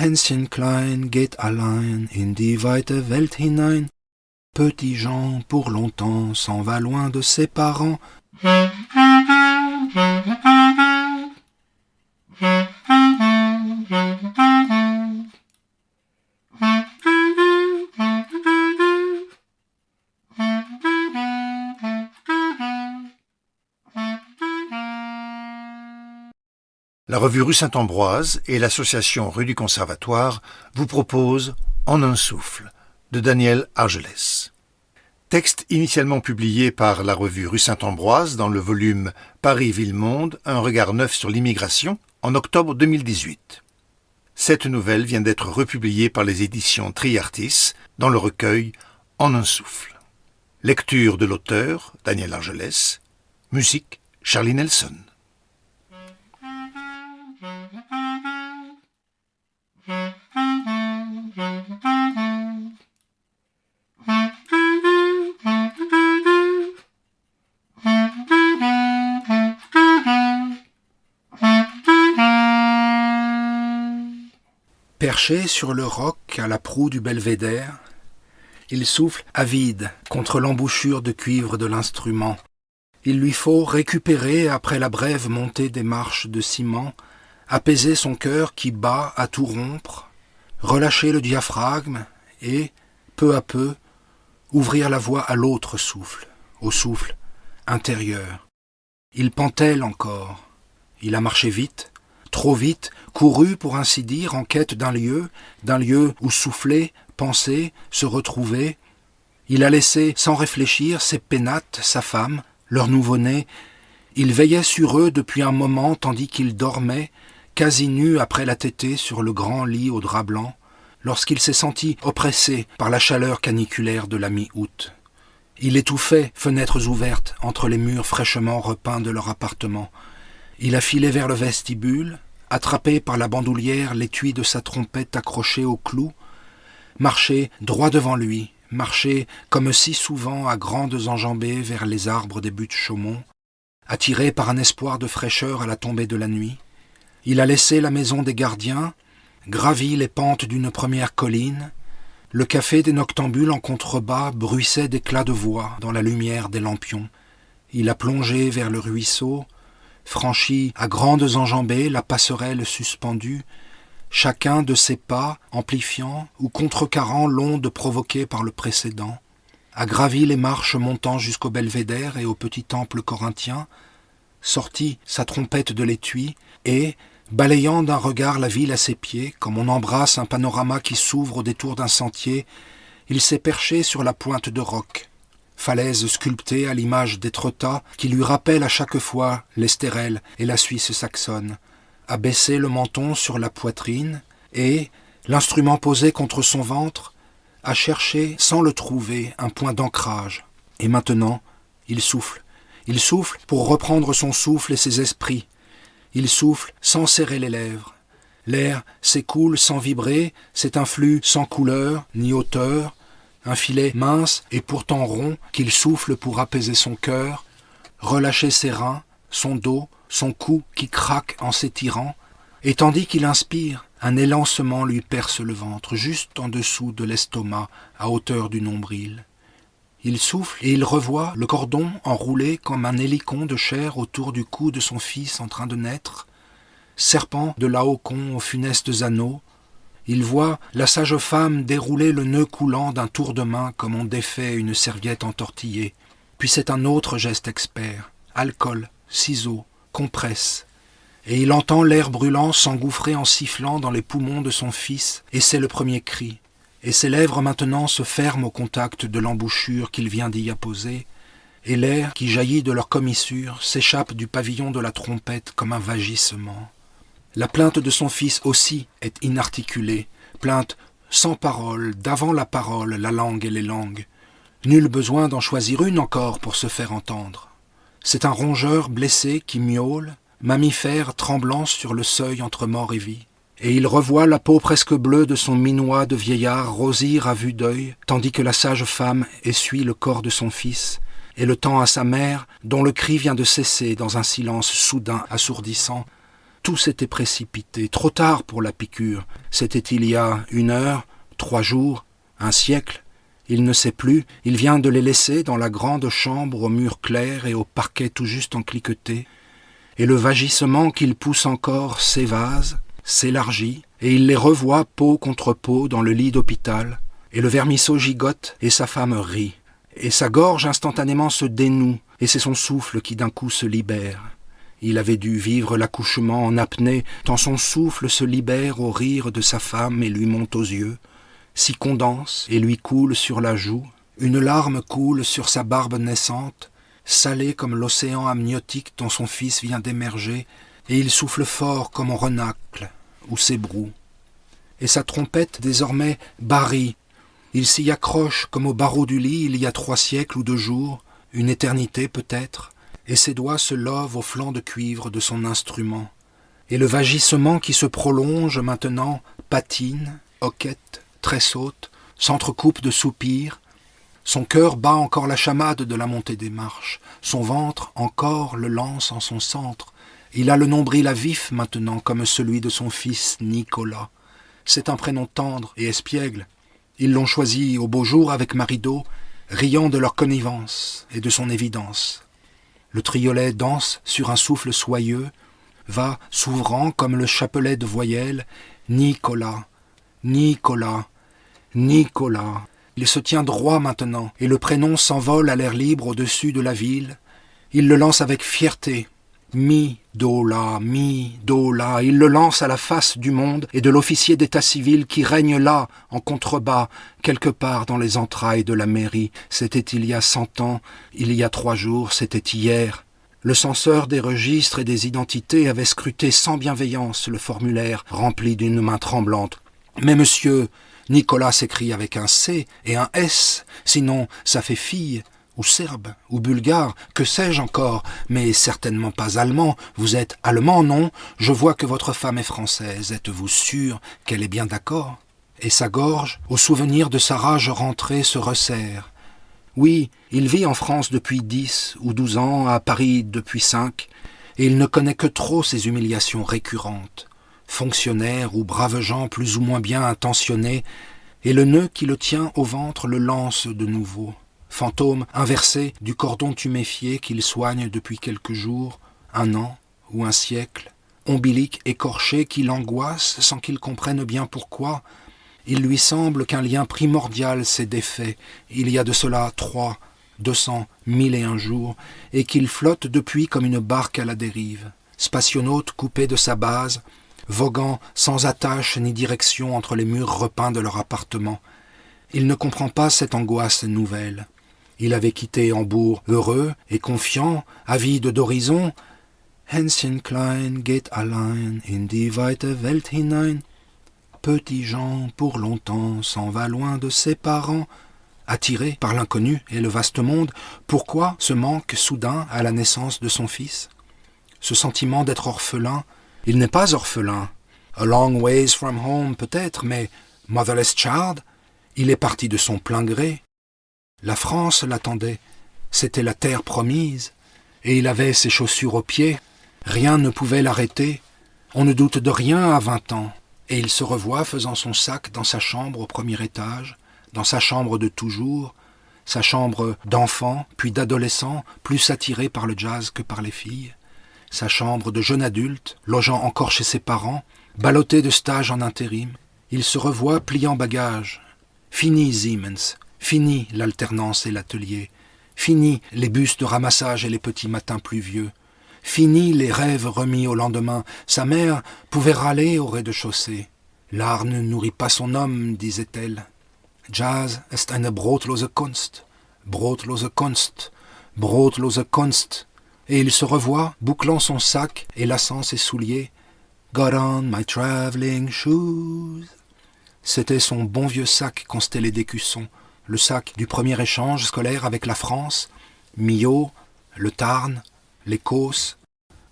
Hänschen klein geht allein in die weite Welt hinein. Petit Jean, pour longtemps, s'en va loin de ses parents. La revue Rue Saint-Ambroise et l'association Rue du Conservatoire vous proposent En un souffle de Daniel Argelès. Texte initialement publié par la revue Rue Saint-Ambroise dans le volume Paris-Ville-Monde, un regard neuf sur l'immigration en octobre 2018. Cette nouvelle vient d'être republiée par les éditions Triartis dans le recueil En un souffle. Lecture de l'auteur, Daniel Argelès. Musique, Charlie Nelson. Perché sur le roc à la proue du belvédère, il souffle avide contre l'embouchure de cuivre de l'instrument. Il lui faut récupérer après la brève montée des marches de ciment, apaiser son cœur qui bat à tout rompre, relâcher le diaphragme et, peu à peu, ouvrir la voie à l'autre souffle, au souffle intérieur. Il pantelle encore, il a marché vite, trop vite, couru pour ainsi dire en quête d'un lieu où souffler, penser, se retrouver. Il a laissé sans réfléchir ses pénates, sa femme, leur nouveau-né. Il veillait sur eux depuis un moment tandis qu'il dormait, quasi nu après la tétée sur le grand lit au drap blanc, lorsqu'il s'est senti oppressé par la chaleur caniculaire de la mi-août. Il étouffait, fenêtres ouvertes, entre les murs fraîchement repeints de leur appartement. Il a filé vers le vestibule, attrapé par la bandoulière l'étui de sa trompette accroché au clou, marché droit devant lui, marché comme si souvent à grandes enjambées vers les arbres des buttes Chaumont, attiré par un espoir de fraîcheur à la tombée de la nuit. Il a laissé la maison des gardiens, gravi les pentes d'une première colline. Le café des noctambules en contrebas bruissait d'éclats de voix dans la lumière des lampions. Il a plongé vers le ruisseau, franchi à grandes enjambées la passerelle suspendue, chacun de ses pas amplifiant ou contrecarrant l'onde provoquée par le précédent, a gravi les marches montant jusqu'au belvédère et au petit temple corinthien, sorti sa trompette de l'étui et, balayant d'un regard la ville à ses pieds, comme on embrasse un panorama qui s'ouvre au détour d'un sentier, il s'est perché sur la pointe de roc, falaise sculptée à l'image d'Étretat qui lui rappelle à chaque fois l'Estérel et la Suisse saxonne, a baissé le menton sur la poitrine et, l'instrument posé contre son ventre, a cherché sans le trouver un point d'ancrage. Et maintenant, il souffle pour reprendre son souffle et ses esprits. Il souffle sans serrer les lèvres. L'air s'écoule sans vibrer, c'est un flux sans couleur ni hauteur, un filet mince et pourtant rond qu'il souffle pour apaiser son cœur, relâcher ses reins, son dos, son cou qui craque en s'étirant, et tandis qu'il inspire, un élancement lui perce le ventre, juste en dessous de l'estomac, à hauteur du nombril. Il souffle et il revoit le cordon enroulé comme un hélicon de chair autour du cou de son fils en train de naître, serpent de Laocoon aux funestes anneaux. Il voit la sage femme dérouler le nœud coulant d'un tour de main comme on défait une serviette entortillée. Puis c'est un autre geste expert, alcool, ciseaux, compresse. Et il entend l'air brûlant s'engouffrer en sifflant dans les poumons de son fils, et c'est le premier cri. Et ses lèvres maintenant se ferment au contact de l'embouchure qu'il vient d'y apposer, et l'air qui jaillit de leur commissure s'échappe du pavillon de la trompette comme un vagissement. La plainte de son fils aussi est inarticulée, plainte sans parole, d'avant la parole, la langue et les langues. Nul besoin d'en choisir une encore pour se faire entendre. C'est un rongeur blessé qui miaule, mammifère tremblant sur le seuil entre mort et vie. Et il revoit la peau presque bleue de son minois de vieillard rosir à vue d'œil, tandis que la sage femme essuie le corps de son fils, et le tend à sa mère, dont le cri vient de cesser dans un silence soudain assourdissant. Tout s'était précipité, trop tard pour la piqûre. C'était il y a 1 heure, 3 jours, 1 siècle. Il ne sait plus, il vient de les laisser dans la grande chambre aux murs clairs et au parquet tout juste encliqueté. Et le vagissement qu'il pousse encore s'évase, s'élargit, et il les revoit peau contre peau dans le lit d'hôpital. Et le vermisseau gigote, et sa femme rit. Et sa gorge instantanément se dénoue, et c'est son souffle qui d'un coup se libère. Il avait dû vivre l'accouchement en apnée, tant son souffle se libère au rire de sa femme et lui monte aux yeux, s'y condense et lui coule sur la joue. Une larme coule sur sa barbe naissante, salée comme l'océan amniotique dont son fils vient d'émerger, et il souffle fort comme on renacle ou s'ébroue. Et sa trompette désormais barille. Il s'y accroche comme au barreau du lit il y a 3 siècles ou 2 jours, une éternité peut-être, et ses doigts se lovent au flanc de cuivre de son instrument. Et le vagissement qui se prolonge maintenant patine, hoquette, tressaute, s'entrecoupe de soupirs. Son cœur bat encore la chamade de la montée des marches. Son ventre encore le lance en son centre. Il a le nombril à vif maintenant comme celui de son fils Nicolas. C'est un prénom tendre et espiègle. Ils l'ont choisi au beau jour avec Marido, riant de leur connivence et de son évidence. Le triolet danse sur un souffle soyeux, va s'ouvrant comme le chapelet de voyelles. Nicolas, Nicolas, Nicolas. Il se tient droit maintenant, et le prénom s'envole à l'air libre au-dessus de la ville. Il le lance avec fierté. Mi-do-la, mi-do-la. Il le lance à la face du monde et de l'officier d'état civil qui règne là, en contrebas, quelque part dans les entrailles de la mairie. C'était il y a 100 ans, il y a 3 jours, c'était hier. Le censeur des registres et des identités avait scruté sans bienveillance le formulaire rempli d'une main tremblante. « Mais monsieur, Nicolas s'écrit avec un C et un S, sinon ça fait fille. » Ou serbe, ou bulgare, que sais-je encore, mais certainement pas allemand. Vous êtes allemand, non? Je vois que votre femme est française. Êtes-vous sûr qu'elle est bien d'accord? Et sa gorge, au souvenir de sa rage rentrée, se resserre. Oui, il vit en France depuis 10 ou 12 ans, à Paris depuis 5, et il ne connaît que trop ces humiliations récurrentes. Fonctionnaires ou braves gens plus ou moins bien intentionnés, et le nœud qui le tient au ventre le lance de nouveau. Fantôme inversé du cordon tuméfié qu'il soigne depuis quelques jours, 1 an ou 1 siècle, ombilic écorché qui l'angoisse sans qu'il comprenne bien pourquoi. Il lui semble qu'un lien primordial s'est défait, il y a de cela 3, 200, 1001 jours, et qu'il flotte depuis comme une barque à la dérive, spationaute coupé de sa base, voguant sans attache ni direction entre les murs repeints de leur appartement. Il ne comprend pas cette angoisse nouvelle. Il avait quitté Hambourg heureux et confiant, avide d'horizon. Hänschen klein geht allein in die weite Welt hinein. Petit Jean, pour longtemps, s'en va loin de ses parents. Attiré par l'inconnu et le vaste monde, pourquoi ce manque soudain à la naissance de son fils? Ce sentiment d'être orphelin, il n'est pas orphelin. A long ways from home peut-être, mais motherless child, il est parti de son plein gré. La France l'attendait, c'était la terre promise, et il avait ses chaussures aux pieds, rien ne pouvait l'arrêter, on ne doute de rien à 20 ans, et il se revoit faisant son sac dans sa chambre au 1er étage, dans sa chambre de toujours, sa chambre d'enfant, puis d'adolescent, plus attiré par le jazz que par les filles, sa chambre de jeune adulte, logeant encore chez ses parents, ballotté de stage en intérim, il se revoit pliant bagages. Fini Siemens, fini l'alternance et l'atelier, fini les bus de ramassage et les petits matins pluvieux, fini les rêves remis au lendemain. Sa mère pouvait râler au rez-de-chaussée. L'art ne nourrit pas son homme, disait-elle. Jazz est eine brotlose Kunst, brotlose Kunst, brotlose Kunst. Et il se revoit, bouclant son sac et lassant ses souliers. Got on my traveling shoes. C'était son bon vieux sac constellé d'écussons, le sac du premier échange scolaire avec la France, Millau, le Tarn, les Causses,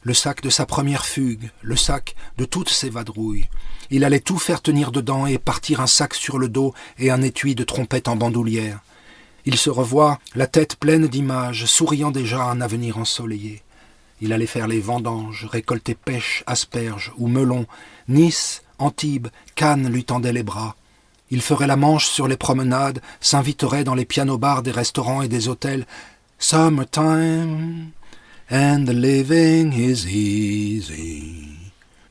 le sac de sa première fugue, le sac de toutes ses vadrouilles. Il allait tout faire tenir dedans et partir un sac sur le dos et un étui de trompette en bandoulière. Il se revoit, la tête pleine d'images, souriant déjà à un avenir ensoleillé. Il allait faire les vendanges, récolter pêche, asperges ou melons. Nice, Antibes, Cannes lui tendaient les bras. Il ferait la manche sur les promenades, s'inviterait dans les piano-bars des restaurants et des hôtels. Summertime, and the living is easy.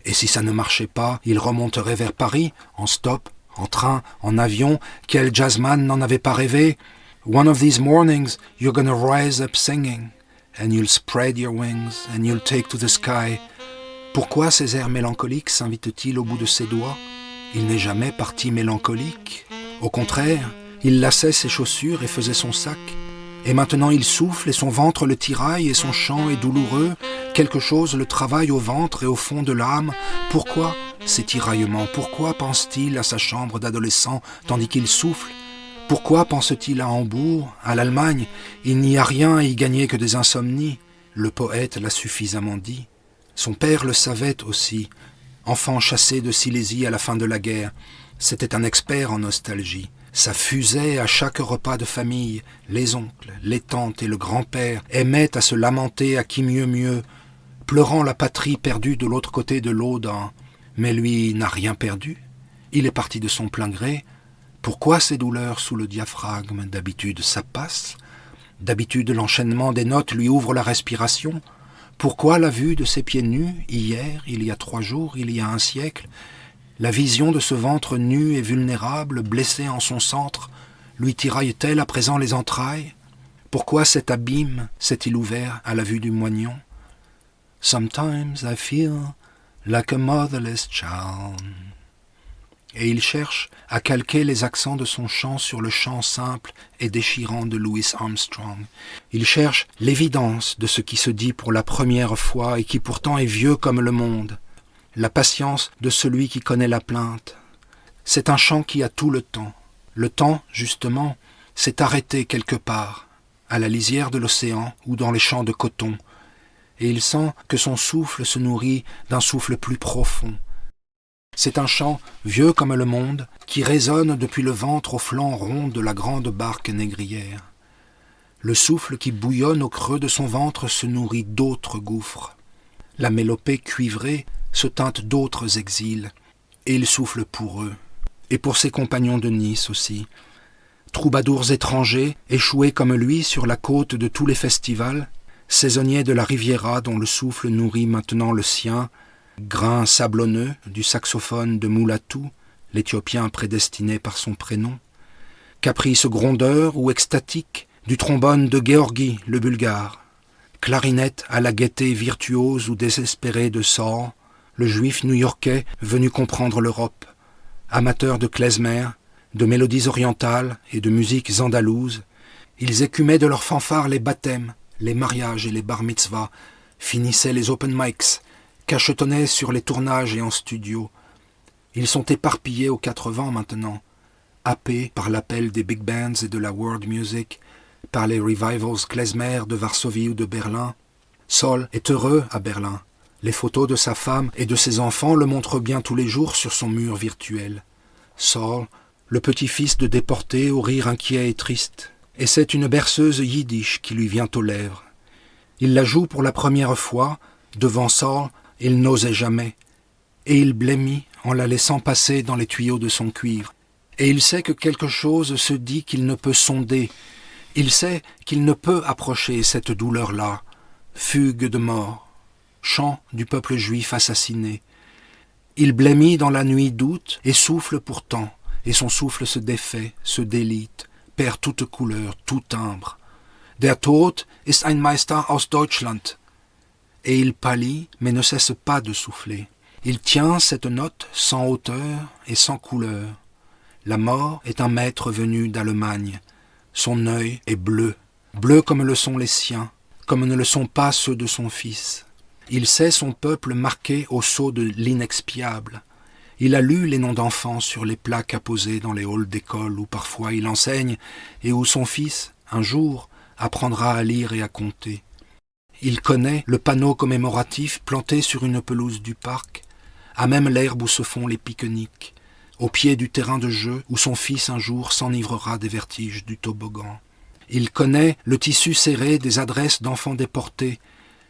Et si ça ne marchait pas, il remonterait vers Paris, en stop, en train, en avion. Quel jazzman n'en avait pas rêvé? One of these mornings, you're gonna rise up singing, and you'll spread your wings, and you'll take to the sky. Pourquoi ces airs mélancoliques s'invitent-ils au bout de ses doigts? Il n'est jamais parti mélancolique. Au contraire, il laçait ses chaussures et faisait son sac. Et maintenant il souffle et son ventre le tiraille et son chant est douloureux. Quelque chose le travaille au ventre et au fond de l'âme. Pourquoi ces tiraillements? Pourquoi pense-t-il à sa chambre d'adolescent tandis qu'il souffle? Pourquoi pense-t-il à Hambourg, à l'Allemagne? Il n'y a rien à y gagner que des insomnies. Le poète l'a suffisamment dit. Son père le savait aussi. Enfant chassé de Silésie à la fin de la guerre, c'était un expert en nostalgie. Ça fusait à chaque repas de famille. Les oncles, les tantes et le grand-père aimaient à se lamenter à qui mieux, pleurant la patrie perdue de l'autre côté de l'Aude. Mais lui n'a rien perdu. Il est parti de son plein gré. Pourquoi ces douleurs sous le diaphragme? D'habitude ça passe. D'habitude l'enchaînement des notes lui ouvre la respiration. Pourquoi la vue de ses pieds nus, hier, il y a 3 jours, il y a un siècle, la vision de ce ventre nu et vulnérable, blessé en son centre, lui tiraille-t-elle à présent les entrailles? Pourquoi cet abîme s'est-il ouvert à la vue du moignon? Sometimes I feel like a motherless child. Et il cherche à calquer les accents de son chant sur le chant simple et déchirant de Louis Armstrong. Il cherche l'évidence de ce qui se dit pour la première fois et qui pourtant est vieux comme le monde. La patience de celui qui connaît la plainte. C'est un chant qui a tout le temps. Le temps, justement, s'est arrêté quelque part, à la lisière de l'océan ou dans les champs de coton. Et il sent que son souffle se nourrit d'un souffle plus profond. C'est un chant vieux comme le monde qui résonne depuis le ventre au flanc rond de la grande barque négrière. Le souffle qui bouillonne au creux de son ventre se nourrit d'autres gouffres. La mélopée cuivrée se teinte d'autres exils, et il souffle pour eux, et pour ses compagnons de Nice aussi. Troubadours étrangers, échoués comme lui sur la côte de tous les festivals, saisonniers de la Riviera dont le souffle nourrit maintenant le sien, grain sablonneux du saxophone de Moulatou, l'Éthiopien prédestiné par son prénom, caprice grondeur ou extatique du trombone de Géorgie, le Bulgare, clarinette à la gaieté virtuose ou désespérée de Saul, le juif new-yorkais venu comprendre l'Europe, amateur de klezmer, de mélodies orientales et de musiques andalouses, ils écumaient de leurs fanfares les baptêmes, les mariages et les bar mitzvahs, finissaient les open mics, cachetonnaient sur les tournages et en studio. Ils sont éparpillés aux 4 vents maintenant, happés par l'appel des big bands et de la world music, par les revivals klezmer de Varsovie ou de Berlin. Saul est heureux à Berlin. Les photos de sa femme et de ses enfants le montrent bien tous les jours sur son mur virtuel. Saul, le petit-fils de déporté au rire inquiet et triste. Et c'est une berceuse yiddish qui lui vient aux lèvres. Il la joue pour la première fois, devant Saul, il n'osait jamais, et il blêmit en la laissant passer dans les tuyaux de son cuivre. Et il sait que quelque chose se dit qu'il ne peut sonder. Il sait qu'il ne peut approcher cette douleur-là, fugue de mort, chant du peuple juif assassiné. Il blêmit dans la nuit d'août et souffle pourtant, et son souffle se défait, se délite, perd toute couleur, tout timbre. Der Tod ist ein Meister aus Deutschland. Et il pâlit, mais ne cesse pas de souffler. Il tient cette note sans hauteur et sans couleur. La mort est un maître venu d'Allemagne. Son œil est bleu, bleu comme le sont les siens, comme ne le sont pas ceux de son fils. Il sait son peuple marqué au sceau de l'inexpiable. Il a lu les noms d'enfants sur les plaques apposées dans les halls d'école où parfois il enseigne et où son fils, un jour, apprendra à lire et à compter. Il connaît le panneau commémoratif planté sur une pelouse du parc, à même l'herbe où se font les pique-niques, au pied du terrain de jeu où son fils un jour s'enivrera des vertiges du toboggan. Il connaît le tissu serré des adresses d'enfants déportés,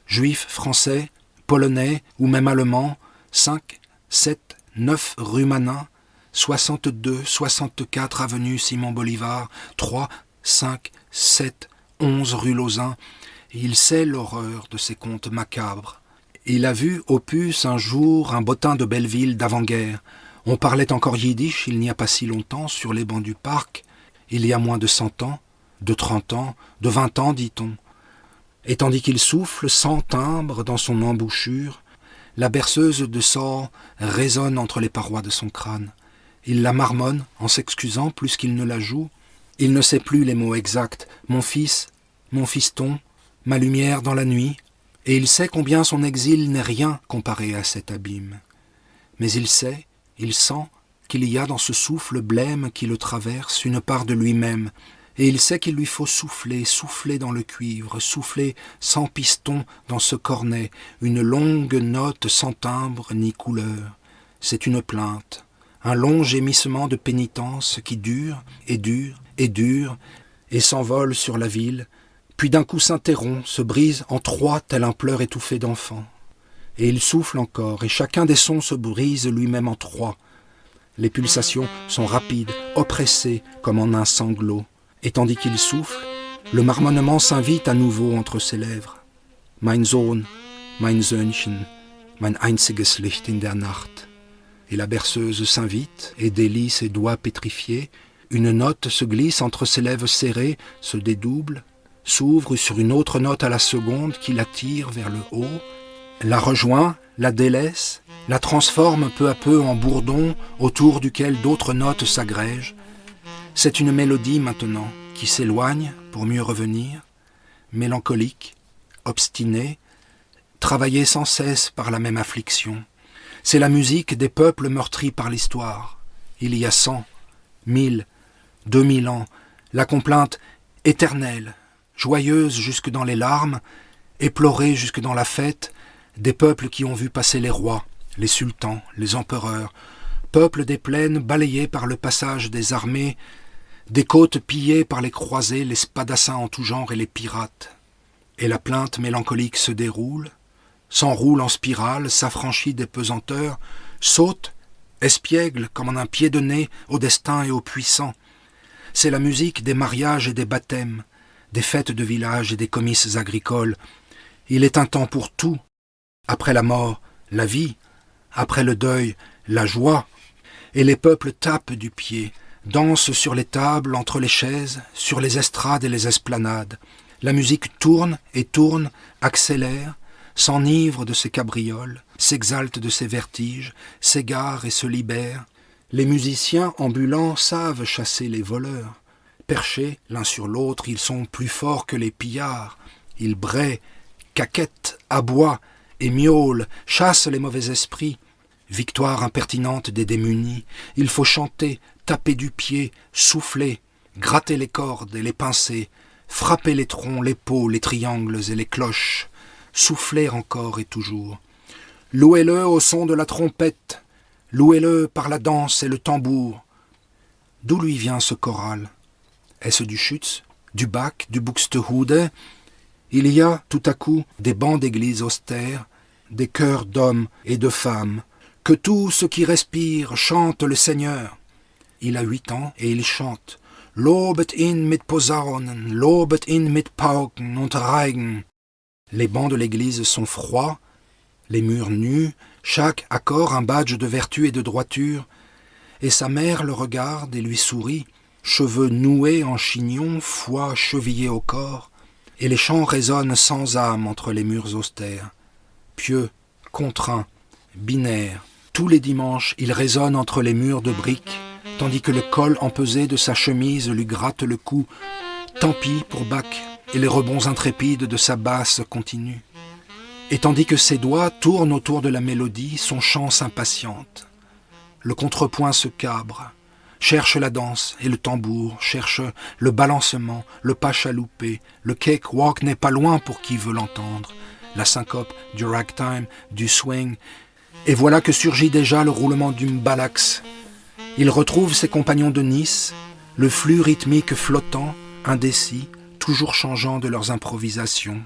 Juifs, Français, Polonais ou même Allemands, 5, 7, 9 rue Manin, 62, 64 avenue Simon Bolivar, 3, 5, 7, 11 rue Lausanne. Il sait l'horreur de ces contes macabres. Il a vu au Puce un jour un bottin de Belleville d'avant-guerre. On parlait encore yiddish il n'y a pas si longtemps sur les bancs du parc, il y a moins de 100 ans, de 30 ans, de 20 ans, dit-on. Et tandis qu'il souffle sans timbre dans son embouchure, la berceuse de Saul résonne entre les parois de son crâne. Il la marmonne en s'excusant plus qu'il ne la joue. Il ne sait plus les mots exacts. Mon fils, mon fiston, ma lumière dans la nuit. Et il sait combien son exil n'est rien comparé à cet abîme. Mais il sait, il sent qu'il y a dans ce souffle blême qui le traverse une part de lui-même. Et il sait qu'il lui faut souffler, souffler dans le cuivre, souffler sans piston dans ce cornet, une longue note sans timbre ni couleur. C'est une plainte, un long gémissement de pénitence qui dure et dure et dure et s'envole sur la ville, puis d'un coup s'interrompt, se brise en trois tel un pleur étouffé d'enfant. Et il souffle encore, et chacun des sons se brise lui-même en trois. Les pulsations sont rapides, oppressées comme en un sanglot. Et tandis qu'il souffle, le marmonnement s'invite à nouveau entre ses lèvres. Mein Sohn, mein Söhnchen, mein einziges Licht in der Nacht. Et la berceuse s'invite et délie ses doigts pétrifiés. Une note se glisse entre ses lèvres serrées, se dédouble, s'ouvre sur une autre note à la seconde qui l'attire vers le haut, la rejoint, la délaisse, la transforme peu à peu en bourdon autour duquel d'autres notes s'agrègent. C'est une mélodie maintenant qui s'éloigne pour mieux revenir, mélancolique, obstinée, travaillée sans cesse par la même affliction. C'est la musique des peuples meurtris par l'histoire. Il y a 100, 1000, 2000 ans, la complainte éternelle, joyeuse jusque dans les larmes, éplorée jusque dans la fête, des peuples qui ont vu passer les rois, les sultans, les empereurs, peuples des plaines balayés par le passage des armées, des côtes pillées par les croisés, les spadassins en tout genre et les pirates. Et la plainte mélancolique se déroule, s'enroule en spirale, s'affranchit des pesanteurs, saute, espiègle comme en un pied de nez au destin et aux puissants. C'est la musique des mariages et des baptêmes, des fêtes de village et des comices agricoles. Il est un temps pour tout. Après la mort, la vie. Après le deuil, la joie. Et les peuples tapent du pied, dansent sur les tables, entre les chaises, sur les estrades et les esplanades. La musique tourne et tourne, accélère, s'enivre de ses cabrioles, s'exalte de ses vertiges, s'égare et se libère. Les musiciens ambulants savent chasser les voleurs. Perchés l'un sur l'autre, ils sont plus forts que les pillards. Ils braient, caquettent, aboient et miaulent, chassent les mauvais esprits. Victoire impertinente des démunis, il faut chanter, taper du pied, souffler, gratter les cordes et les pincer, frapper les troncs, les peaux, les triangles et les cloches, souffler encore et toujours. Louez-le au son de la trompette, louez-le par la danse et le tambour. D'où lui vient ce choral ? Est-ce du Schütz, du Bach, du Buxtehude ? Il y a tout à coup des bancs d'église austères, des chœurs d'hommes et de femmes, que tout ce qui respire chante le Seigneur. Il a 8 ans et il chante « Lobet ihn mit Posaunen, lobet ihn mit Pauken und Reigen ». Les bancs de l'église sont froids, les murs nus, chaque accord un badge de vertu et de droiture, et sa mère le regarde et lui sourit, cheveux noués en chignon, foie chevillé au corps, et les chants résonnent sans âme entre les murs austères. Pieux, contraints, binaires, tous les dimanches il résonne entre les murs de briques, tandis que le col empesé de sa chemise lui gratte le cou. Tant pis pour Bach et les rebonds intrépides de sa basse continue. Et tandis que ses doigts tournent autour de la mélodie, son chant s'impatiente. Le contrepoint se cabre, cherche la danse et le tambour, cherche le balancement, le pas chaloupé, le cakewalk n'est pas loin pour qui veut l'entendre, la syncope, du ragtime, du swing, et voilà que surgit déjà le roulement du mbalax. Il retrouve ses compagnons de Nice, le flux rythmique flottant, indécis, toujours changeant de leurs improvisations.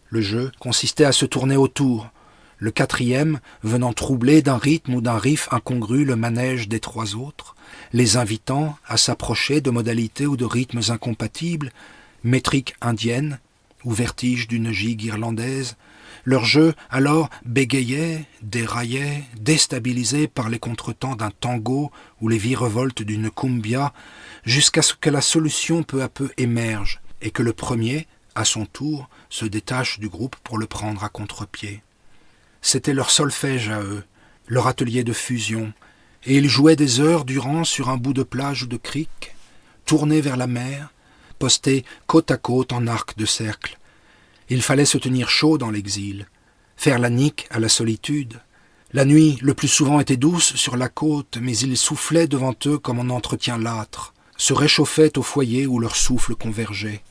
Le jeu consistait à se tourner autour, le quatrième venant troubler d'un rythme ou d'un riff incongru le manège des trois autres, les invitant à s'approcher de modalités ou de rythmes incompatibles, métrique indienne ou vertige d'une gigue irlandaise. Leur jeu, alors, bégayait, déraillait, déstabilisé par les contretemps d'un tango ou les virevoltes d'une cumbia, jusqu'à ce que la solution peu à peu émerge et que le premier, à son tour, se détache du groupe pour le prendre à contre-pied. C'était leur solfège à eux, leur atelier de fusion, et ils jouaient des heures durant sur un bout de plage ou de crique, tournés vers la mer, postés côte à côte en arc de cercle. Il fallait se tenir chaud dans l'exil, faire la nique à la solitude. La nuit, le plus souvent, était douce sur la côte, mais il soufflait devant eux comme on entretient l'âtre, se réchauffait au foyer où leur souffle convergeait.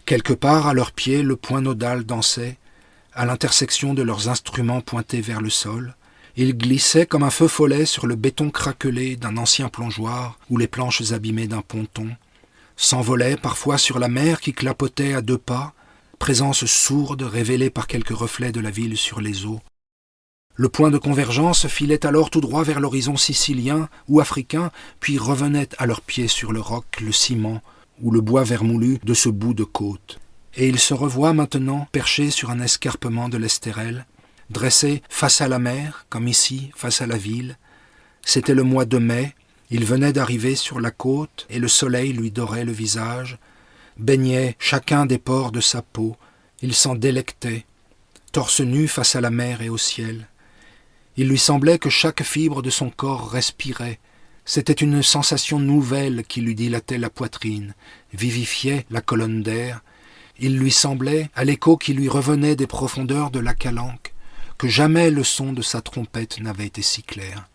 Quelque part, à leurs pieds, le point nodal dansait, à l'intersection de leurs instruments pointés vers le sol. Il glissait comme un feu follet sur le béton craquelé d'un ancien plongeoir ou les planches abîmées d'un ponton, s'envolait parfois sur la mer qui clapotait à deux pas, présence sourde révélée par quelques reflets de la ville sur les eaux. Le point de convergence filait alors tout droit vers l'horizon sicilien ou africain, puis revenait à leurs pieds sur le roc, le ciment ou le bois vermoulu de ce bout de côte. Et ils se revoient maintenant perchés sur un escarpement de l'Estérel, dressés face à la mer, comme ici, face à la ville. C'était le mois de mai, il venait d'arriver sur la côte et le soleil lui dorait le visage, baignait chacun des pores de sa peau, il s'en délectait, torse nu face à la mer et au ciel. Il lui semblait que chaque fibre de son corps respirait. C'était une sensation nouvelle qui lui dilatait la poitrine, vivifiait la colonne d'air. Il lui semblait, à l'écho qui lui revenait des profondeurs de la calanque, que jamais le son de sa trompette n'avait été si clair,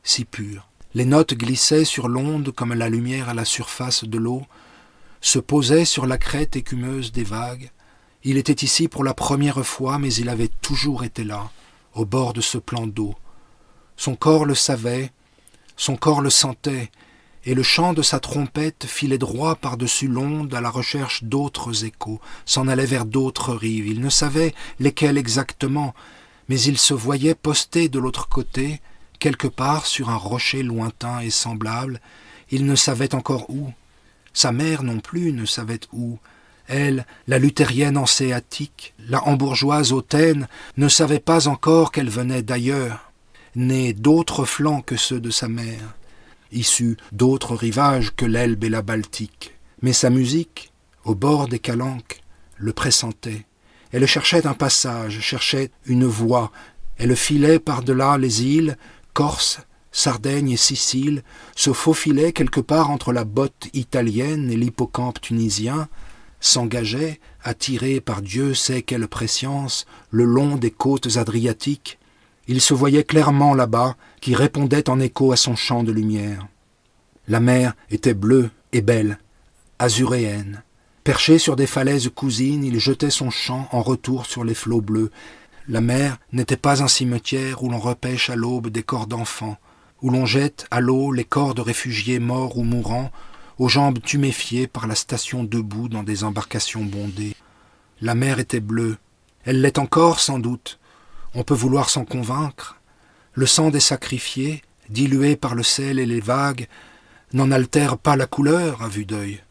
si pur. Les notes glissaient sur l'onde comme la lumière à la surface de l'eau, se posaient sur la crête écumeuse des vagues. Il était ici pour la première fois, mais il avait toujours été là, au bord de ce plan d'eau. Son corps le savait, son corps le sentait, et le chant de sa trompette filait droit par-dessus l'onde à la recherche d'autres échos, s'en allait vers d'autres rives. Il ne savait lesquelles exactement, mais il se voyait posté de l'autre côté, quelque part sur un rocher lointain et semblable. Il ne savait encore où. Sa mère non plus ne savait où. Elle, la luthérienne hanséatique, la hambourgeoise hautaine, ne savait pas encore qu'elle venait d'ailleurs, née d'autres flancs que ceux de sa mère, issue d'autres rivages que l'Elbe et la Baltique. Mais sa musique, au bord des calanques, le pressentait. Elle cherchait un passage, cherchait une voie. Elle filait par-delà les îles, Corse, Sardaigne et Sicile, se faufilait quelque part entre la botte italienne et l'hippocampe tunisien, s'engageait, attiré par Dieu sait quelle prescience, le long des côtes adriatiques. Il se voyait clairement là-bas, qui répondait en écho à son chant de lumière. La mer était bleue et belle, azuréenne. Perché sur des falaises cousines, il jetait son chant en retour sur les flots bleus. La mer n'était pas un cimetière où l'on repêche à l'aube des corps d'enfants, où l'on jette à l'eau les corps de réfugiés morts ou mourants, aux jambes tuméfiées par la station debout dans des embarcations bondées. La mer était bleue. Elle l'est encore, sans doute. On peut vouloir s'en convaincre. Le sang des sacrifiés, dilué par le sel et les vagues, n'en altère pas la couleur à vue d'œil.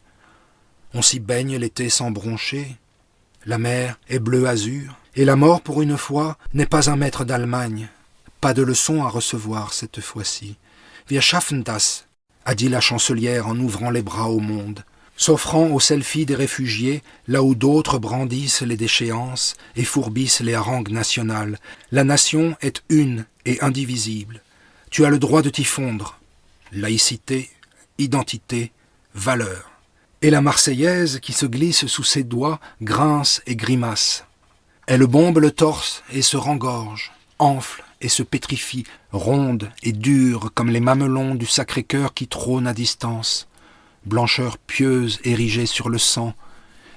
On s'y baigne l'été sans broncher. La mer est bleu-azur, et la mort, pour une fois, n'est pas un maître d'Allemagne. Pas de leçon à recevoir cette fois-ci. Wir schaffen das, a dit la chancelière en ouvrant les bras au monde, s'offrant au selfie des réfugiés, là où d'autres brandissent les déchéances et fourbissent les harangues nationales. La nation est une et indivisible. Tu as le droit de t'y fondre. Laïcité, identité, valeur. Et la Marseillaise, qui se glisse sous ses doigts, grince et grimace. Elle bombe le torse et se rengorge, enfle et se pétrifie, ronde et dure comme les mamelons du Sacré-Cœur qui trône à distance. Blancheur pieuse érigée sur le sang,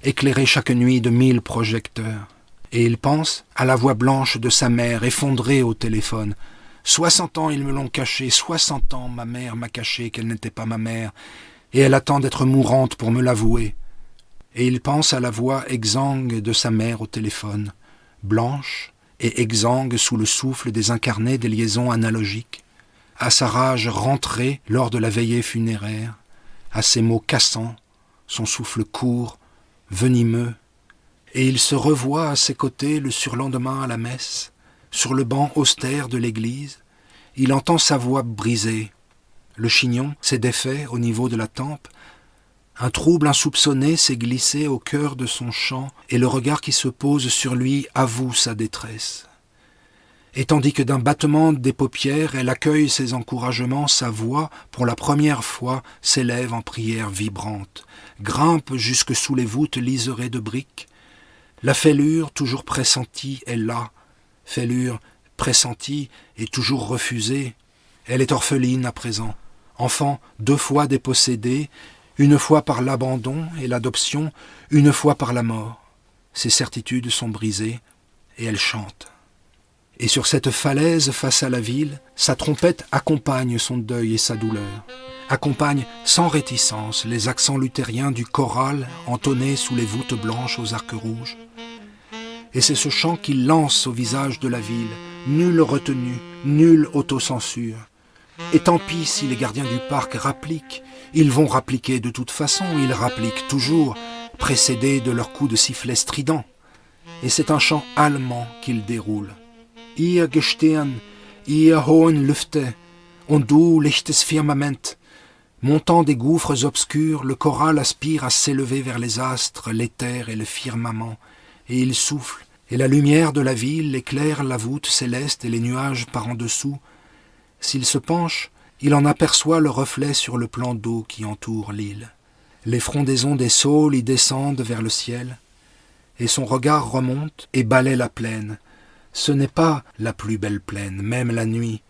éclairée chaque nuit de 1000 projecteurs. Et il pense à la voix blanche de sa mère effondrée au téléphone. 60 ans ils me l'ont caché, 60 ans ma mère m'a caché qu'elle n'était pas ma mère, et elle attend d'être mourante pour me l'avouer. Et il pense à la voix exsangue de sa mère au téléphone. blanche et exsangue sous le souffle désincarné des liaisons analogiques, à sa rage rentrée lors de la veillée funéraire, à ses mots cassants, son souffle court, venimeux, et il se revoit à ses côtés le surlendemain à la messe, sur le banc austère de l'église, il entend sa voix brisée, le chignon s'est défait au niveau de la tempe, un trouble insoupçonné s'est glissé au cœur de son chant, et le regard qui se pose sur lui avoue sa détresse. Et tandis que d'un battement des paupières, elle accueille ses encouragements, sa voix, pour la première fois, s'élève en prière vibrante, grimpe jusque sous les voûtes liserées de briques. La fêlure, toujours pressentie, est là. Fêlure pressentie et toujours refusée. Elle est orpheline à présent, enfant 2 fois dépossédée, une fois par l'abandon et l'adoption, une fois par la mort. Ses certitudes sont brisées et elle chante. Et sur cette falaise face à la ville, sa trompette accompagne son deuil et sa douleur, accompagne sans réticence les accents luthériens du choral entonné sous les voûtes blanches aux arcs rouges. Et c'est ce chant qu'il lance au visage de la ville, nulle retenue, nulle autocensure. Et tant pis si les gardiens du parc rappliquent, ils vont rappliquer de toute façon, ils rappliquent toujours, précédés de leurs coups de sifflet stridents. Et c'est un chant allemand qu'il déroule. Ihr Gestirn, ihr hohen Lüfte, und du lichtes Firmament. Montant des gouffres obscurs, le choral aspire à s'élever vers les astres, l'éther et le firmament, et il souffle, et la lumière de la ville éclaire la voûte céleste et les nuages par en dessous. S'il se penche, il en aperçoit le reflet sur le plan d'eau qui entoure l'île. Les frondaisons des saules y descendent vers le ciel, et son regard remonte et balaie la plaine. Ce n'est pas la plus belle plaine, même la nuit.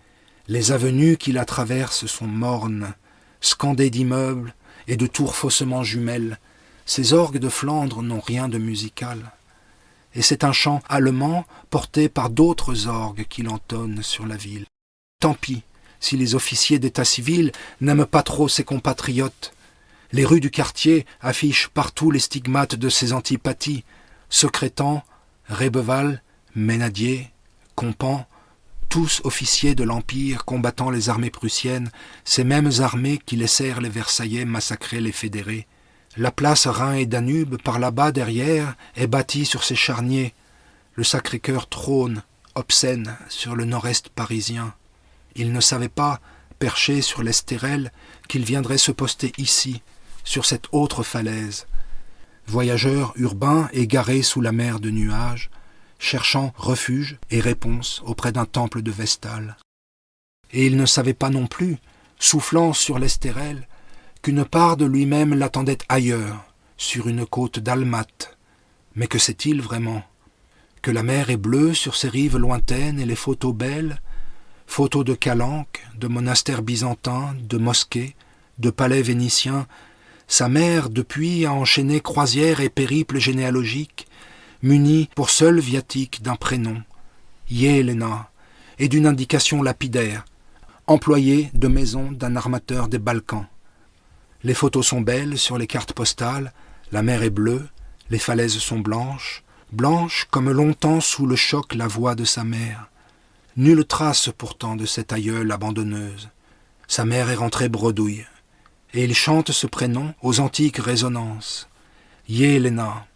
Les avenues qui la traversent sont mornes, scandées d'immeubles et de tours faussement jumelles. Ces orgues de Flandre n'ont rien de musical. Et c'est un chant allemand porté par d'autres orgues qui l'entonnent sur la ville. Tant pis si les officiers d'état civil n'aiment pas trop ses compatriotes. Les rues du quartier affichent partout les stigmates de ses antipathies. Secrétan, Rébeval, Ménadier, Compan, tous officiers de l'Empire combattant les armées prussiennes, ces mêmes armées qui laissèrent les Versaillais massacrer les fédérés. La place Rhin et Danube, par là-bas derrière, est bâtie sur ces charniers. Le Sacré-Cœur trône, obscène, sur le nord-est parisien. Il ne savait pas, perché sur l'Estérel, qu'il viendrait se poster ici, sur cette autre falaise. Voyageur urbain égaré sous la mer de nuages, cherchant refuge et réponse auprès d'un temple de Vestale. Et il ne savait pas non plus, soufflant sur l'Estérel, qu'une part de lui-même l'attendait ailleurs, sur une côte dalmate. Mais que sait-il vraiment? Que la mer est bleue sur ses rives lointaines et les photos belles, photos de calanques, de monastères byzantins, de mosquées, de palais vénitiens. Sa mère, depuis, a enchaîné croisières et périples généalogiques, munie pour seul viatique d'un prénom, Yelena, et d'une indication lapidaire, employée de maison d'un armateur des Balkans. Les photos sont belles sur les cartes postales, la mer est bleue, les falaises sont blanches, blanches comme longtemps sous le choc la voix de sa mère. Nulle trace pourtant de cette aïeule abandonneuse. Sa mère est rentrée bredouille, et il chante ce prénom aux antiques résonances. Yelena,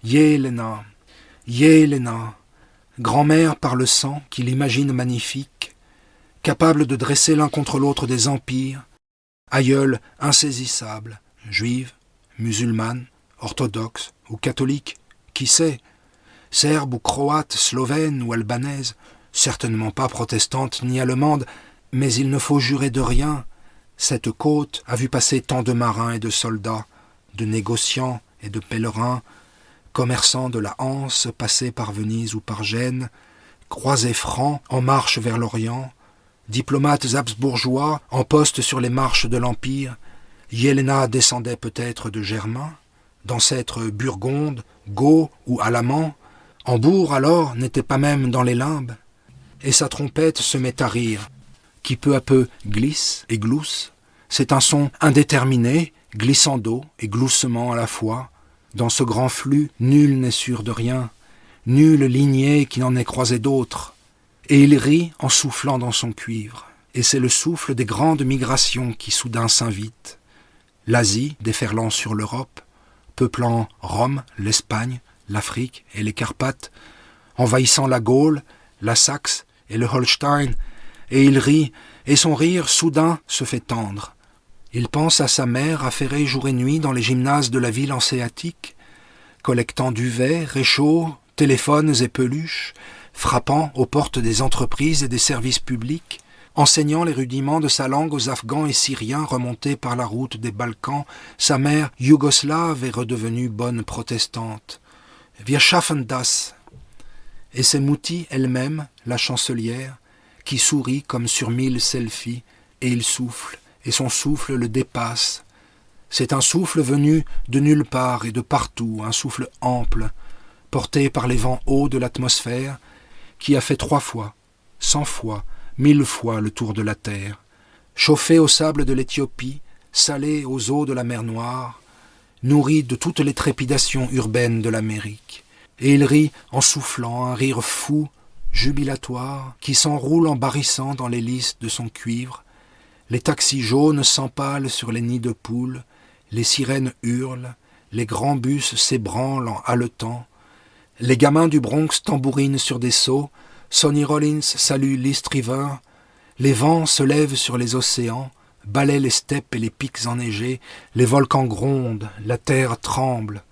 Yelena, Yelena, grand-mère par le sang qu'il imagine magnifique, capable de dresser l'un contre l'autre des empires, aïeule insaisissable, juive, musulmane, orthodoxe ou catholique, qui sait, serbe ou croate, slovène ou albanaise, certainement pas protestante ni allemande, mais il ne faut jurer de rien. Cette côte a vu passer tant de marins et de soldats, de négociants et de pèlerins, commerçants de la Hanse passés par Venise ou par Gênes, croisés francs en marche vers l'Orient, diplomates habsbourgeois en poste sur les marches de l'Empire. Yelena descendait peut-être de Germain, d'ancêtres burgondes, goths ou alamans. Hambourg, alors, n'était pas même dans les limbes. Et sa trompette se met à rire, qui peu à peu glisse et glousse. C'est un son indéterminé, glissando et gloussement à la fois. Dans ce grand flux, nul n'est sûr de rien. nulle lignée qui n'en ait croisé d'autres. Et il rit en soufflant dans son cuivre. Et c'est le souffle des grandes migrations qui soudain s'invitent. L'Asie déferlant sur l'Europe, peuplant Rome, l'Espagne, l'Afrique et les Carpates, envahissant la Gaule, la Saxe et le Holstein, et il rit, et son rire soudain se fait tendre. Il pense à sa mère affairée jour et nuit dans les gymnases de la ville hanséatique, collectant duvets, réchauds, téléphones et peluches, frappant aux portes des entreprises et des services publics, enseignant les rudiments de sa langue aux Afghans et Syriens remontés par la route des Balkans. Sa mère, yougoslave, est redevenue bonne protestante. Wir schaffen das. Et c'est Mouti elle-même, la chancelière, qui sourit comme sur 1000 selfies, et il souffle, et son souffle le dépasse. C'est un souffle venu de nulle part et de partout, un souffle ample, porté par les vents hauts de l'atmosphère, qui a fait 3 fois, 100 fois, 1000 fois le tour de la terre, chauffé au sable de l'Éthiopie, salé aux eaux de la mer Noire, nourri de toutes les trépidations urbaines de l'Amérique. Et il rit en soufflant un rire fou, jubilatoire, qui s'enroule en barrissant dans l'hélice de son cuivre. Les taxis jaunes s'empalent sur les nids de poules, les sirènes hurlent, les grands bus s'ébranlent en haletant, les gamins du Bronx tambourinent sur des seaux, Sonny Rollins salue l'East River, les vents se lèvent sur les océans, balaient les steppes et les pics enneigés, les volcans grondent, la terre tremble,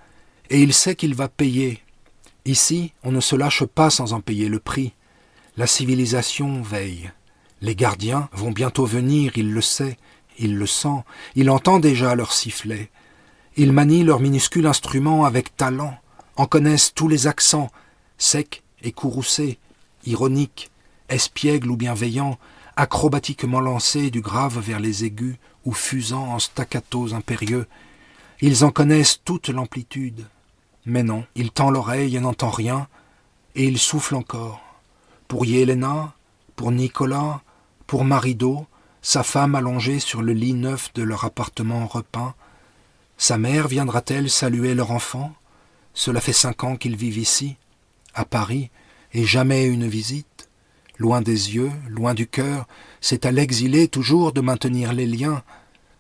et il sait qu'il va payer. Ici, on ne se lâche pas sans en payer le prix. La civilisation veille. Les gardiens vont bientôt venir, il le sait, il le sent, il entend déjà leurs sifflets. Ils manient leurs minuscules instruments avec talent, en connaissent tous les accents, secs et courroucés, ironiques, espiègles ou bienveillants, acrobatiquement lancés du grave vers les aigus ou fusant en staccatos impérieux. Ils en connaissent toute l'amplitude. Mais non, il tend l'oreille et n'entend rien, et il souffle encore. Pour Yelena, pour Nicolas, pour Marido, sa femme allongée sur le lit neuf de leur appartement repeint. Sa mère viendra-t-elle saluer leur enfant? Cela fait 5 ans qu'ils vivent ici, à Paris, et jamais une visite. Loin des yeux, loin du cœur, c'est à l'exilé toujours de maintenir les liens.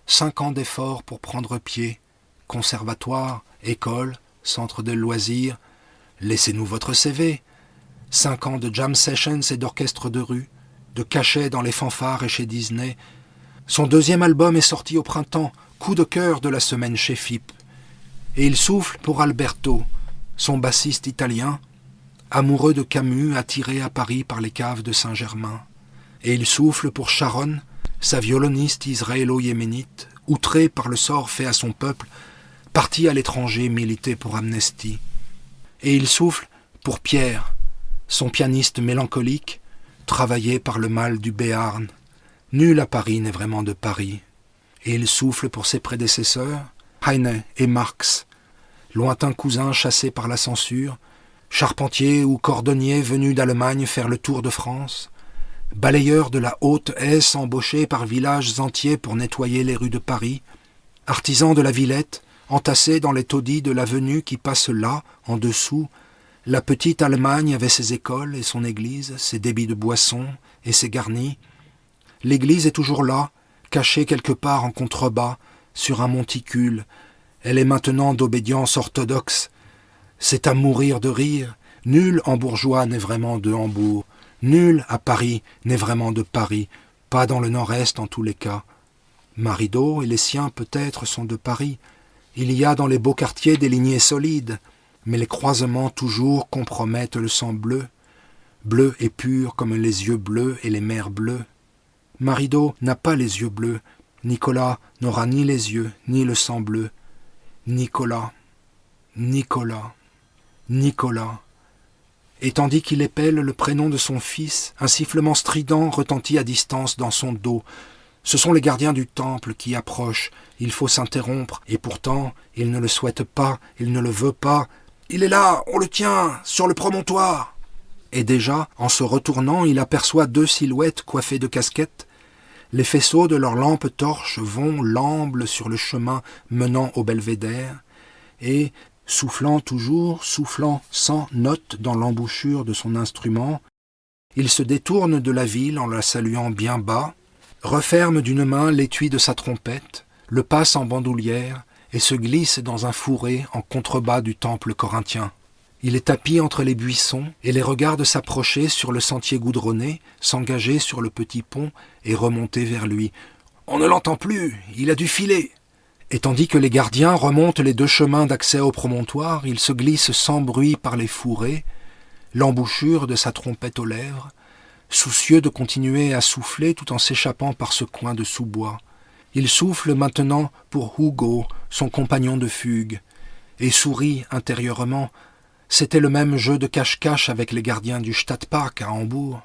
5 ans d'efforts pour prendre pied, conservatoire, école, centre de loisirs, laissez-nous votre CV. 5 ans de jam sessions et d'orchestre de rue, de cachets dans les fanfares et chez Disney. Son 2e album est sorti au printemps, coup de cœur de la semaine chez FIP. Et il souffle pour Alberto, son bassiste italien, amoureux de Camus, attiré à Paris par les caves de Saint-Germain. Et il souffle pour Sharon, sa violoniste israélo-yéménite, outrée par le sort fait à son peuple, parti à l'étranger militer pour Amnesty. Et il souffle pour Pierre, son pianiste mélancolique, travaillé par le mal du Béarn. Nul à Paris n'est vraiment de Paris. Et il souffle pour ses prédécesseurs, Heine et Marx, lointains cousins chassés par la censure, charpentiers ou cordonniers venus d'Allemagne faire le tour de France, balayeurs de la haute Hesse embauchés par villages entiers pour nettoyer les rues de Paris, artisans de la Villette, entassés dans les taudis de l'avenue qui passe là, en dessous. La petite Allemagne avait ses écoles et son église, ses débits de boissons et ses garnis. L'église est toujours là, cachée quelque part en contrebas, sur un monticule. Elle est maintenant d'obédience orthodoxe. C'est à mourir de rire. Nul en bourgeois n'est vraiment de Hambourg. Nul à Paris n'est vraiment de Paris, pas dans le nord-est en tous les cas. Marido et les siens peut-être sont de Paris. Il y a dans les beaux quartiers des lignées solides, mais les croisements toujours compromettent le sang bleu, bleu et pur comme les yeux bleus et les mers bleues. Marido n'a pas les yeux bleus, Nicolas n'aura ni les yeux ni le sang bleu. Nicolas, Nicolas, Nicolas. Et tandis qu'il épelle le prénom de son fils, un sifflement strident retentit à distance dans son dos. Ce sont les gardiens du temple qui approchent. Il faut s'interrompre, et pourtant, il ne le souhaite pas, il ne le veut pas. Il est là, on le tient, sur le promontoire. Et déjà, en se retournant, il aperçoit 2 silhouettes coiffées de casquettes. Les faisceaux de leurs lampes torches vont lamblent sur le chemin menant au belvédère, et, Soufflant toujours, soufflant sans note dans l'embouchure de son instrument, il se détourne de la ville en la saluant bien bas, referme d'une main l'étui de sa trompette, le passe en bandoulière et se glisse dans un fourré en contrebas du temple corinthien. Il est tapi entre les buissons et les regarde s'approcher sur le sentier goudronné, s'engager sur le petit pont et remonter vers lui. « On ne l'entend plus, il a dû filer !» Et tandis que les gardiens remontent les 2 chemins d'accès au promontoire, il se glisse sans bruit par les fourrés, l'embouchure de sa trompette aux lèvres, soucieux de continuer à souffler tout en s'échappant par ce coin de sous-bois. Il souffle maintenant pour Hugo, son compagnon de fugue, et sourit intérieurement. C'était le même jeu de cache-cache avec les gardiens du Stadtpark à Hambourg.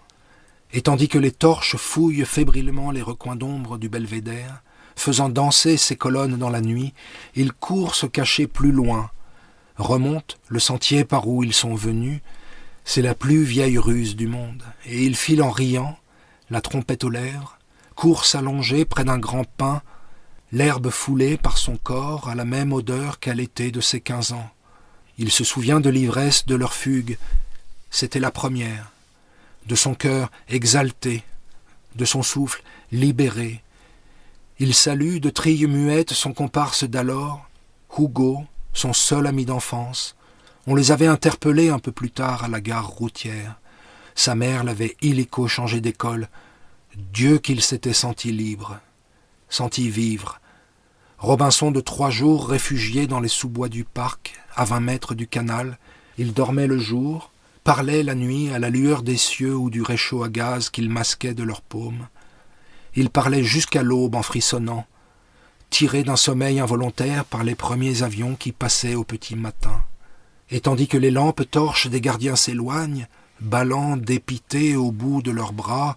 Et tandis que les torches fouillent fébrilement les recoins d'ombre du belvédère, faisant danser ses colonnes dans la nuit, il court se cacher plus loin, remonte le sentier par où ils sont venus, c'est la plus vieille ruse du monde, et il file en riant, la trompette aux lèvres, court s'allonger près d'un grand pin, l'herbe foulée par son corps a la même odeur qu'à l'été de ses 15 ans. Il se souvient de l'ivresse de leur fugue, c'était la première, de son cœur exalté, de son souffle libéré. Il salue de trille muette son comparse d'alors, Hugo, son seul ami d'enfance. On les avait interpellés un peu plus tard à la gare routière. Sa mère l'avait illico changé d'école. Dieu qu'il s'était senti libre, senti vivre. Robinson de 3 jours réfugié dans les sous-bois du parc, à 20 mètres du canal, il dormait le jour, parlait la nuit à la lueur des cieux ou du réchaud à gaz qu'il masquait de leurs paumes. Il parlait jusqu'à l'aube en frissonnant, tiré d'un sommeil involontaire par les premiers avions qui passaient au petit matin. Et tandis que les lampes torches des gardiens s'éloignent, ballant dépités au bout de leurs bras,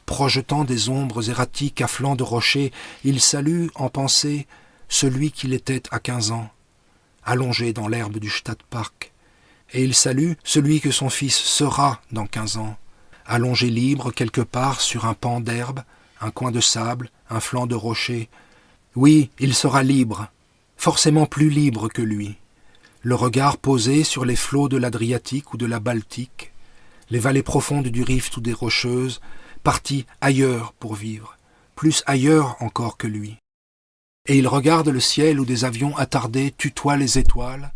projetant des ombres erratiques à flanc de rocher, il salue en pensée celui qu'il était à 15 ans, allongé dans l'herbe du Stadtpark. Et il salue celui que son fils sera dans 15 ans, allongé libre quelque part sur un pan d'herbe, un coin de sable, un flanc de rocher. Oui, il sera libre, forcément plus libre que lui. Le regard posé sur les flots de l'Adriatique ou de la Baltique, les vallées profondes du Rift ou des Rocheuses, parti ailleurs pour vivre, plus ailleurs encore que lui. Et il regarde le ciel où des avions attardés tutoient les étoiles.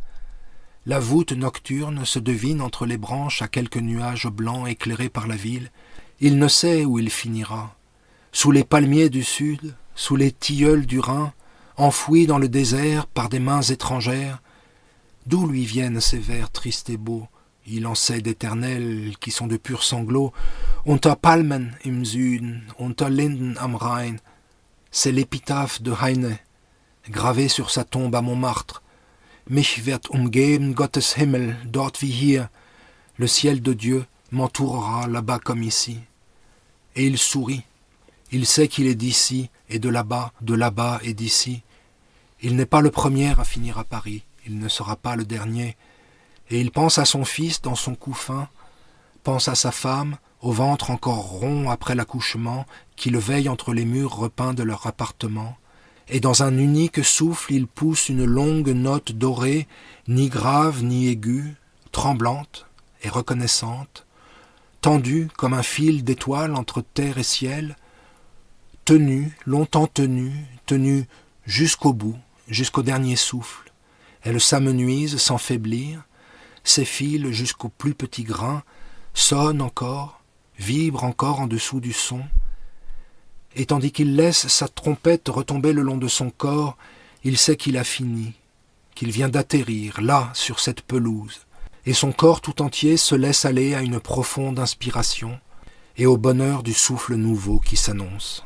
La voûte nocturne se devine entre les branches à quelques nuages blancs éclairés par la ville. Il ne sait où il finira. Sous les palmiers du sud, sous les tilleuls du Rhin, enfoui dans le désert par des mains étrangères, d'où lui viennent ces vers tristes et beaux? Il en sait d'éternels qui sont de purs sanglots. Unter Palmen im Süden, unter Linden am Rhein. C'est l'épitaphe de Heine, gravé sur sa tombe à Montmartre. Mich wird umgeben Gottes Himmel, dort wie hier. Le ciel de Dieu m'entourera là-bas comme ici. Et il sourit. Il sait qu'il est d'ici et de là-bas et d'ici. Il n'est pas le premier à finir à Paris, il ne sera pas le dernier. Et il pense à son fils dans son couffin, pense à sa femme, au ventre encore rond après l'accouchement, qui le veille entre les murs repeints de leur appartement. Et dans un unique souffle, il pousse une longue note dorée, ni grave ni aiguë, tremblante et reconnaissante, tendue comme un fil d'étoile entre terre et ciel, tenue, longtemps tenue jusqu'au bout, jusqu'au dernier souffle. Elle s'amenuise sans faiblir, s'effile jusqu'au plus petit grain, sonne encore, vibre encore en dessous du son, et tandis qu'il laisse sa trompette retomber le long de son corps, il sait qu'il a fini, qu'il vient d'atterrir, là, sur cette pelouse, et son corps tout entier se laisse aller à une profonde inspiration et au bonheur du souffle nouveau qui s'annonce.